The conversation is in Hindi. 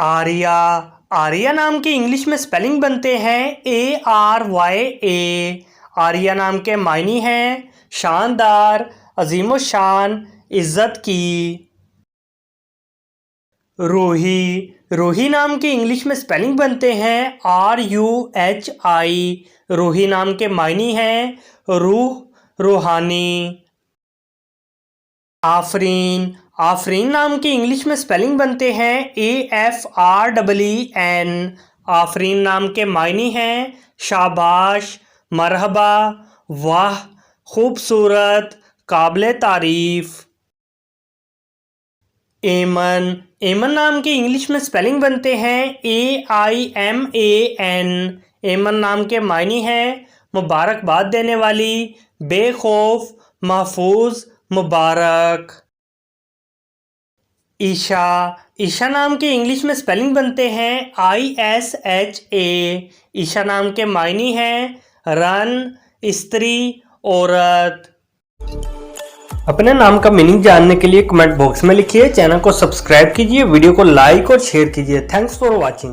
आर्या। आर्या नाम के इंग्लिश में स्पेलिंग बनते हैं ARYA। आर्या नाम के मायने हैं शानदार, अजीम शान, इज्जत की। रूही। रूही नाम के इंग्लिश में स्पेलिंग बनते हैं RUHI। रूही नाम के मायने हैं रूह, रूहानी। आफरीन। आफरीन नाम के इंग्लिश में स्पेलिंग बनते हैं AFREEN। आफरीन नाम के मायने हैं शाबाश, मरहबा, वाह, खूबसूरत, काबिल तारीफ। एमन। एमन नाम के इंग्लिश में स्पेलिंग बनते हैं AIMAN। एमन नाम के मायने हैं मुबारकबाद देने वाली, बेखौफ, महफूज, मुबारक। ईशा। ईशा नाम के इंग्लिश में स्पेलिंग बनते हैं ISHA। ईशा नाम के मायने हैं रन, स्त्री, औरत। अपने नाम का मीनिंग जानने के लिए कमेंट बॉक्स में लिखिए। चैनल को सब्सक्राइब कीजिए, वीडियो को लाइक और शेयर कीजिए। Thanks for watching.